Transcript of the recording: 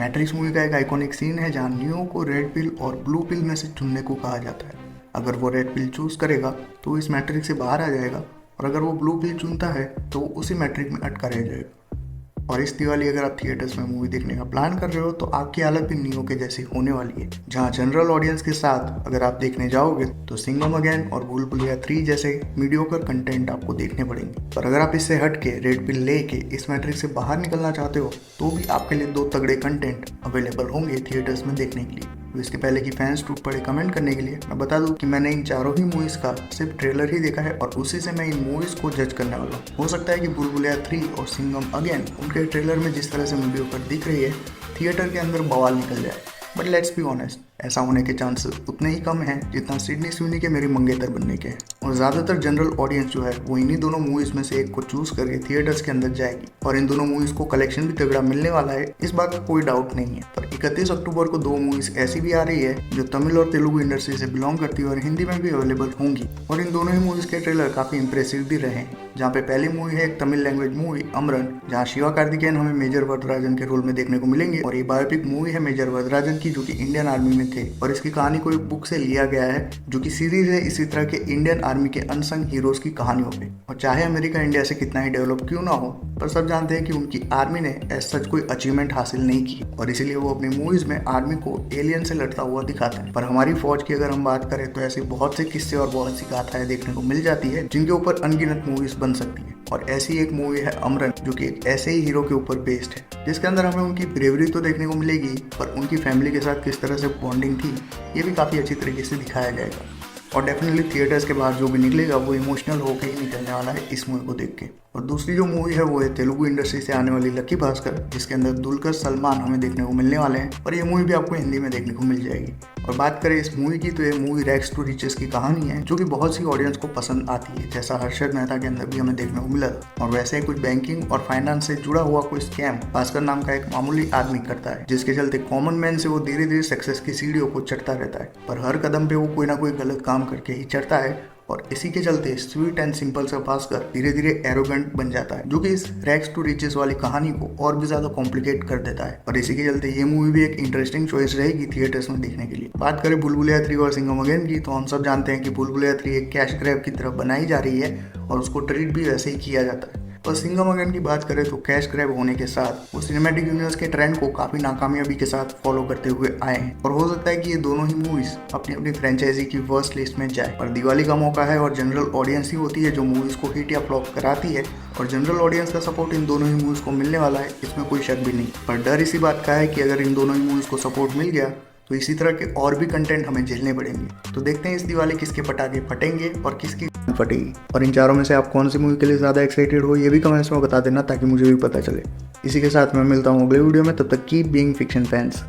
Matrix movie का एक iconic scene है जहां नियो को रेड पिल और ब्लू पिल में से चुनने को कहा जाता है। अगर वो रेड पिल चूज करेगा तो वो इस मैट्रिक्स से बाहर आ जाएगा, और अगर वो ब्लू पिल चुनता है तो वो उसी मैट्रिक में अटका रह जाएगा। और इस दिवाली अगर आप थिएटर्स में मूवी देखने का प्लान कर रहे हो तो आपकी हालत भी नियो के जैसी होने वाली है, जहां जनरल ऑडियंस के साथ अगर आप देखने जाओगे तो सिंघम अगेन और भूल भुलैया 3 जैसे मीडियोकर कंटेंट आपको देखने पड़ेंगे। पर अगर आप इससे हट के रेड पिल लेके इस मैट्रिक्स से बाहर निकलना चाहते हो तो भी आपके लिए 2 तगड़े कंटेंट अवेलेबल होंगे थिएटर्स में देखने के लिए। तो इसके पहले कि फैंस टूट पड़े कमेंट करने के लिए मैं बता दूं कि मैंने इन चारों ही मूवीज का सिर्फ ट्रेलर ही देखा है और उसी से मैं इन मूवीज को जज करने वाला हूँ। हो सकता है कि भूल भुलैया 3 और सिंघम अगेन उनके ट्रेलर में जिस तरह से मीडियोकर दिख रही है थिएटर के अंदर बवाल निकल जाए, बट लेट्स बी ऑनेस्ट ऐसा होने के चांसेस उतने ही कम हैं जितना सिडनी स्विनी के मेरी मंगेतर बनने के हैं। और ज़्यादातर जनरल ऑडियंस जो है वो इन्हीं दोनों मूवीज़ में से एक को चूज़ करके थिएटर्स के अंदर जाएगी, और इन दोनों मूवीज़ को कलेक्शन भी तगड़ा मिलने वाला है, इस बात का कोई डाउट नहीं है। पर 31 अक्टूबर को 2 मूवीज़ ऐसी भी आ रही है जो तमिल और तेलुगु इंडस्ट्री से बिलोंग करती है और हिंदी में भी अवेलेबल होंगी, और इन दोनों ही मूवीज़ के ट्रेलर काफ़ी इंप्रेसिव भी रहे हैं। जहाँ पे पहली मूवी है एक तमिल लैंग्वेज मूवी अमरन, जहाँ शिवा कार्तिकेयन हमें मेजर वरदराजन के रोल में देखने को मिलेंगे, और ये बायोपिक मूवी है मेजर वरदराजन की जो कि इंडियन आर्मी में थे, और इसकी कहानी को एक बुक से लिया गया है जो कि सीरीज है इसी तरह के इंडियन आर्मी के अनसंग हीरोज की कहानियों पे। और चाहे अमेरिका इंडिया से कितना ही डेवलप क्यों ना हो, पर सब जानते हैं कि उनकी आर्मी ने एज सच कोई अचीवमेंट हासिल नहीं की, और इसीलिए वो अपनी मूवीज में आर्मी को एलियन से लड़ता हुआ दिखाते हैं। पर हमारी फौज की अगर हम बात करें तो ऐसे बहुत से किस्से और बहुत सी गाथाएं देखने को मिल जाती है जिनके ऊपर अनगिनत मूवीज बन सकती है, और ऐसी एक मूवी है अमरन जो कि एक ऐसे ही हीरो के ऊपर बेस्ड है, जिसके अंदर हमें उनकी ब्रेवरी तो देखने को मिलेगी पर उनकी फैमिली के साथ किस तरह से बॉन्डिंग थी ये भी काफ़ी अच्छी तरीके से दिखाया जाएगा। और डेफिनेटली थिएटर्स के बाहर जो भी निकलेगा वो इमोशनल होकर ही निकलने वाला है इस मूवी को देख के। और दूसरी जो मूवी है वो है तेलुगु इंडस्ट्री से आने वाली लकी भास्कर, जिसके अंदर दुलकर सलमान हमें देखने को मिलने वाले हैं, और ये मूवी भी आपको हिंदी में देखने को मिल जाएगी। और बात करें इस मूवी की तो ये मूवी रैग्स टू रिचेस की कहानी है जो कि बहुत सी ऑडियंस को पसंद आती है, जैसा हर्षद मेहता के अंदर भी हमें देखने को मिला। और वैसे ही कुछ बैंकिंग और फाइनेंस से जुड़ा हुआ कोई स्कैम भास्कर नाम का एक मामूली आदमी करता है, जिसके चलते कॉमन मैन से वो धीरे धीरे सक्सेस की सीढ़ियों को चढ़ता रहता है, पर हर कदम पे वो कोई ना कोई गलत काम करके ही चढ़ता है। और इसी के चलते स्वीट एंड सिंपल सा भास्कर धीरे धीरे एरोगेंट बन जाता है, जो कि इस रैग्स टू रिचेस वाली कहानी को और भी ज्यादा कॉम्प्लिकेट कर देता है। और इसी के चलते ये मूवी भी एक इंटरेस्टिंग चॉइस रहेगी थिएटर्स में देखने के लिए। बात करें भूल भुलैया 3 और सिंघम अगेन की तो हम सब जानते हैं कि भूल भुलैया 3 एक कैश ग्रैब की तरफ बनाई जा रही है और उसको ट्रीट भी वैसे ही किया जाता है। और सिंघम अगेन की बात करें तो कैश ग्रैब होने के साथ वो सिनेमैटिक यूनिवर्स के ट्रेंड को काफी नाकामयाबी के साथ फॉलो करते हुए आए हैं, और हो सकता है कि ये दोनों ही मूवीज अपनी अपनी फ्रेंचाइजी की वर्स्ट लिस्ट में जाए। पर दिवाली का मौका है और जनरल ऑडियंस ही होती है जो मूवीज को हिट या फ्लॉप कराती है, और जनरल ऑडियंस का सपोर्ट इन दोनों ही मूवीज को मिलने वाला है, इसमें कोई शक भी नहीं। पर डर इसी बात का है कि अगर इन दोनों ही मूवीज को सपोर्ट मिल गया तो इसी तरह के और भी कंटेंट हमें झेलने पड़ेंगे। तो देखते हैं इस दिवाली किसके पटाखे फटेंगे और किसकी फटेगी। और इन चारों में से आप कौन सी मूवी के लिए ज़्यादा एक्साइटेड हो ये भी कमेंट्स में बता देना ताकि मुझे भी पता चले। इसी के साथ मैं मिलता हूँ अगले वीडियो में, तब तक कीप बीइंग फिक्शन फैंस।